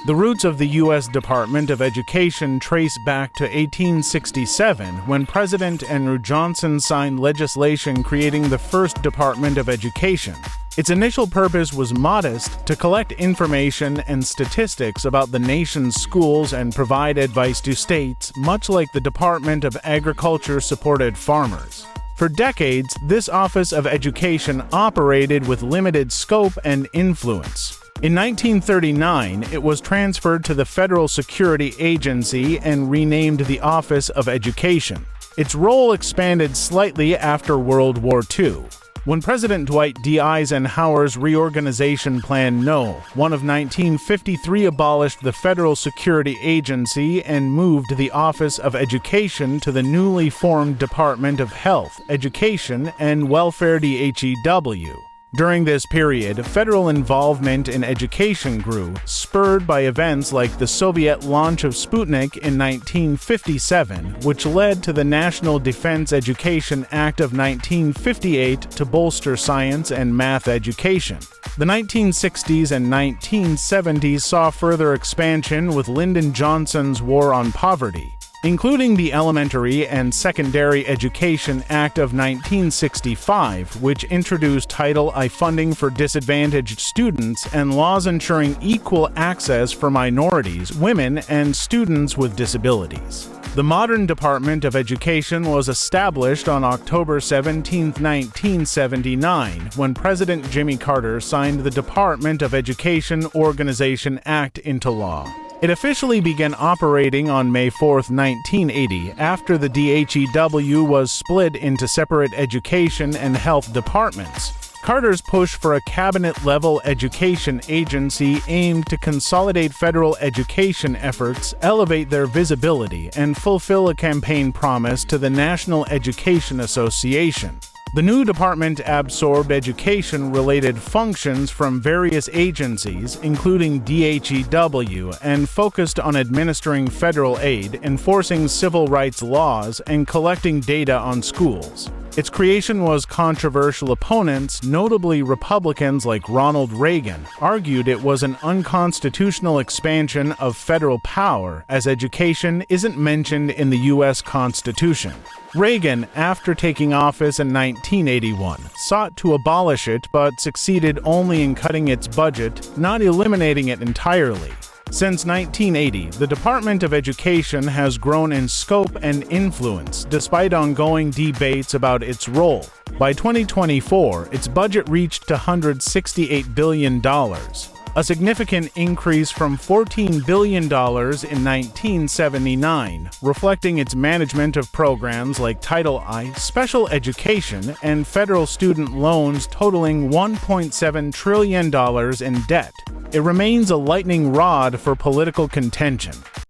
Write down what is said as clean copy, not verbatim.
The roots of the U.S. Department of Education trace back to 1867, when President Andrew Johnson signed legislation creating the first Department of Education. Its initial purpose was modest: to collect information and statistics about the nation's schools and provide advice to states, much like the Department of Agriculture supported farmers. For decades, this Office of Education operated with limited scope and influence. In 1939, it was transferred to the Federal Security Agency and renamed the Office of Education. Its role expanded slightly after World War II. When President Dwight D. Eisenhower's Reorganization Plan No. 1 of 1953 abolished the Federal Security Agency and moved the Office of Education to the newly formed Department of Health, Education, and Welfare (DHEW). During this period, federal involvement in education grew, spurred by events like the Soviet launch of Sputnik in 1957, which led to the National Defense Education Act of 1958 to bolster science and math education. The 1960s and 1970s saw further expansion with Lyndon Johnson's War on Poverty, including the Elementary and Secondary Education Act of 1965, which introduced Title I funding for disadvantaged students and laws ensuring equal access for minorities, women, and students with disabilities. The modern Department of Education was established on October 17, 1979, when President Jimmy Carter signed the Department of Education Organization Act into law. It officially began operating on May 4, 1980, after the DHEW was split into separate education and health departments. Carter's push for a cabinet-level education agency aimed to consolidate federal education efforts, elevate their visibility, and fulfill a campaign promise to the National Education Association. The new department absorbed education-related functions from various agencies, including DHEW, and focused on administering federal aid, enforcing civil rights laws, and collecting data on schools. Its creation was controversial. Opponents, notably Republicans like Ronald Reagan, argued it was an unconstitutional expansion of federal power, as education isn't mentioned in the U.S. Constitution. Reagan, after taking office in 1981, sought to abolish it but succeeded only in cutting its budget, not eliminating it entirely. Since 1980, the Department of Education has grown in scope and influence, despite ongoing debates about its role. By 2024, its budget reached $168 billion, a significant increase from $14 billion in 1979, reflecting its management of programs like Title I, special education, and federal student loans totaling $1.7 trillion in debt. It remains a lightning rod for political contention.